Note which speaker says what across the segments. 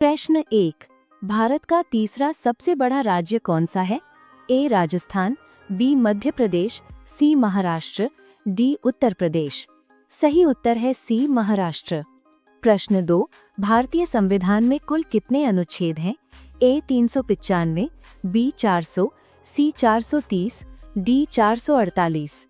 Speaker 1: प्रश्न 1। भारत का तीसरा सबसे बड़ा राज्य कौन सा है? ए राजस्थान, बी मध्य प्रदेश, सी महाराष्ट्र, डी उत्तर प्रदेश। सही उत्तर है सी महाराष्ट्र। प्रश्न 2। भारतीय संविधान में कुल कितने अनुच्छेद हैं? ए 395, बी 400, सी 430, डी 448।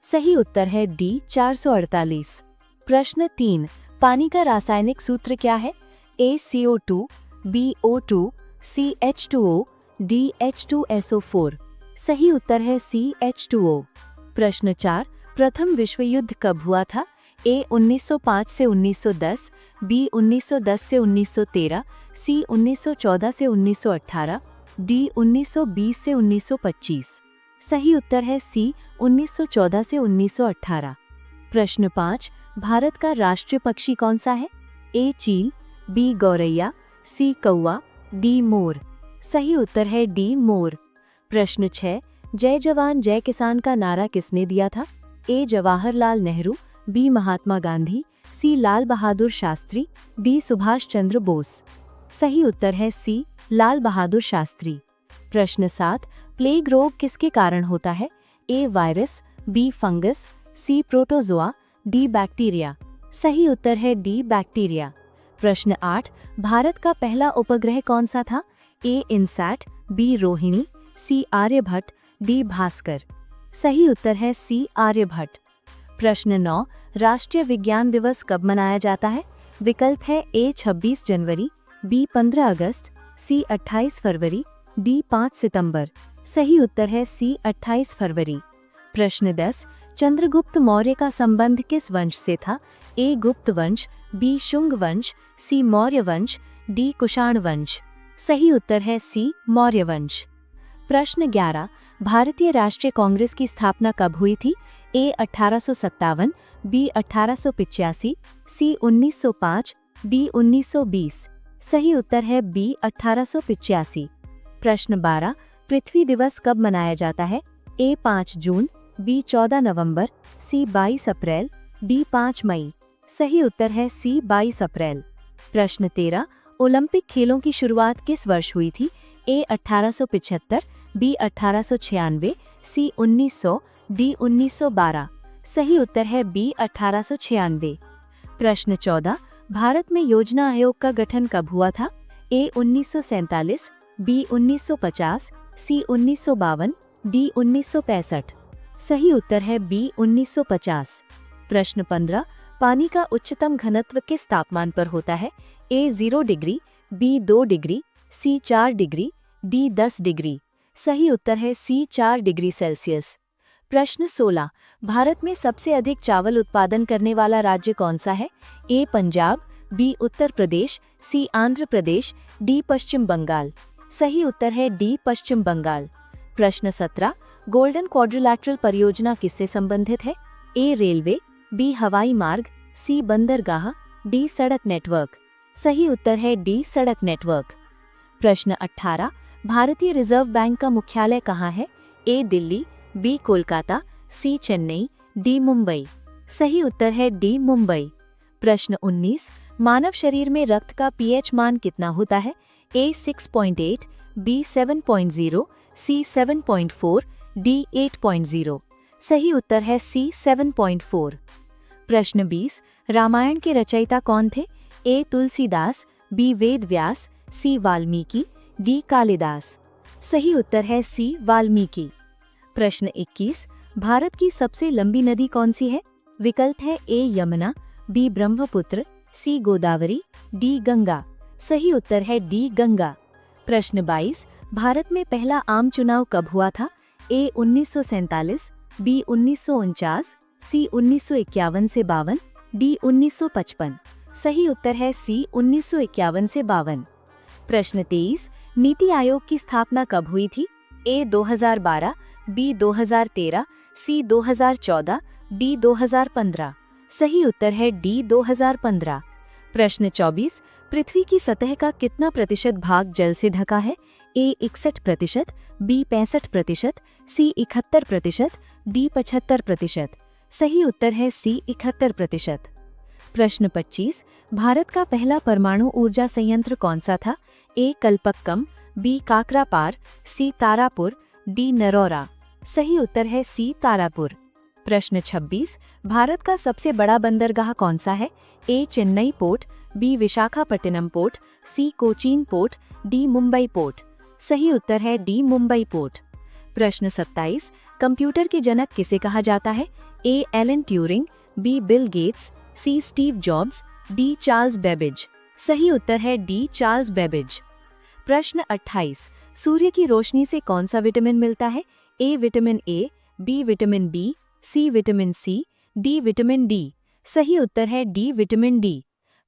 Speaker 1: सही उत्तर है डी 448। प्रश्न 3। पानी का रासायनिक सूत्र क्या है? ए CO2, बी O2, सी H2O, डी H2SO4। सही उत्तर है सी H2O। प्रश्न 4। प्रथम विश्व युद्ध कब हुआ था? ए 1905 से 1910, बी 1910 से 1913, सी 1914 से 1918, डी 1920 से 1925। सही उत्तर है सी 1914 से 1918। प्रश्न 5। भारत का राष्ट्रीय पक्षी कौन सा है? ए चील, बी गौरैया, सी कौवा, डी मोर। सही उत्तर है डी मोर। प्रश्न 6। जय जवान जय किसान का नारा किसने दिया था? ए जवाहरलाल नेहरू, बी महात्मा गांधी, सी लाल बहादुर शास्त्री, डी सुभाष चंद्र बोस। सही उत्तर है सी लाल बहादुर शास्त्री। प्रश्न 7। प्लेग रोग किसके कारण होता है? ए वायरस, बी फंगस, सी प्रोटोजोआ, डी बैक्टीरिया। सही उत्तर है डी बैक्टीरिया। प्रश्न 8। भारत का पहला उपग्रह कौन सा था? ए इनसैट, बी रोहिणी, सी आर्यभट्ट, डी भास्कर। सही उत्तर है सी आर्यभट्ट। प्रश्न 9। राष्ट्रीय विज्ञान दिवस कब मनाया जाता है? विकल्प है ए 26 जनवरी, बी 15 अगस्त, सी 28 फरवरी, डी 5 सितंबर। सही उत्तर है सी 28 फरवरी। प्रश्न 10। चंद्रगुप्त मौर्य का संबंध किस वंश से था? ए गुप्त वंश, बी शुंग वंश, सी मौर्य वंश, डी कुषाण वंश। सही उत्तर है सी मौर्य वंश। प्रश्न 11। भारतीय राष्ट्रीय कांग्रेस की स्थापना कब हुई थी? ए 1857, बी 1885, सी 1905, डी 1920। सही उत्तर है बी 1885। प्रश्न 12। पृथ्वी दिवस कब मनाया जाता है? ए 5 जून, बी 14 नवंबर, सी 22 अप्रैल, डी 5 मई। सही उत्तर है सी 22 अप्रैल। प्रश्न 13। ओलंपिक खेलों की शुरुआत किस वर्ष हुई थी? ए 1875, बी 1896, सी 1900, डी 1912। सही उत्तर है बी 1896। प्रश्न 14। भारत में योजना आयोग का गठन कब हुआ था? ए 1947, बी 1950, सी 1952, डी 1965। सही उत्तर है बी 1950। प्रश्न 15। पानी का उच्चतम घनत्व किस तापमान पर होता है? ए 0 डिग्री, बी 2 डिग्री, सी 4 डिग्री, डी 10 डिग्री। सही उत्तर है सी 4 डिग्री सेल्सियस। प्रश्न 16। भारत में सबसे अधिक चावल उत्पादन करने वाला राज्य कौन सा है? ए पंजाब, बी उत्तर प्रदेश, सी आंध्र प्रदेश, डी पश्चिम बंगाल। सही उत्तर है डी पश्चिम बंगाल। प्रश्न 17। गोल्डन क्वाड्रिलैटरल परियोजना किससे संबंधित है? ए रेलवे, बी हवाई मार्ग, सी बंदरगाह, डी सड़क नेटवर्क। सही उत्तर है डी सड़क नेटवर्क। प्रश्न 18। भारतीय रिजर्व बैंक का मुख्यालय कहाँ है? ए दिल्ली, बी कोलकाता, सी चेन्नई, डी मुंबई। सही उत्तर है डी मुंबई। प्रश्न 19। मानव शरीर में रक्त का pH मान कितना होता है? ए 6.8, बी 7.0, सी 7.4, डी 8.0। सही उत्तर है सी 7.4। प्रश्न 20। रामायण के रचयिता कौन थे? ए तुलसीदास, बी वेद व्यास, सी वाल्मीकि, डी कालिदास। सही उत्तर है सी वाल्मीकि। प्रश्न 21। भारत की सबसे लंबी नदी कौन सी है? विकल्प है ए यमुना, बी ब्रह्मपुत्र, सी गोदावरी, डी गंगा। सही उत्तर है डी गंगा। प्रश्न 22। भारत में पहला आम चुनाव कब हुआ था? ए 1947, बी 1949, सी 1951 से 52, डी 1955। सही उत्तर है सी 1951 से 52। प्रश्न 23। नीति आयोग की स्थापना कब हुई थी? ए 2012, बी 2013, सी 2014, डी 2015। सही उत्तर है डी 2015। प्रश्न 24। पृथ्वी की सतह का कितना प्रतिशत भाग जल से ढका है? ए 61%, बी 65%, सी 71%, डी 75%। सही उत्तर है सी 71%। प्रश्न 25, भारत का पहला परमाणु ऊर्जा संयंत्र कौन सा था? ए कल्पक्कम, बी काकरापार, सी तारापुर, डी नरौरा। सही उत्तर है सी तारापुर। प्रश्न 26, भारत का सबसे बड़ा बंदरगाह कौन सा है? A Chennai port, B Visakhapatnam port, C Cochin port, D Mumbai port. सही उत्तर है डी मुंबई पोर्ट। प्रश्न 27, कंप्यूटर के जनक किसे कहा जाता है? A Alan Turing, B Bill Gates, C Steve Jobs, D Charles Babbage. सही उत्तर है डी चार्ल्स बेबेज। प्रश्न 28, सूर्य की रोशनी से कौन सा विटामिन मिलता है? A vitamin A, B vitamin B, C vitamin C, D vitamin D. सही उत्तर है डी विटामिन डी।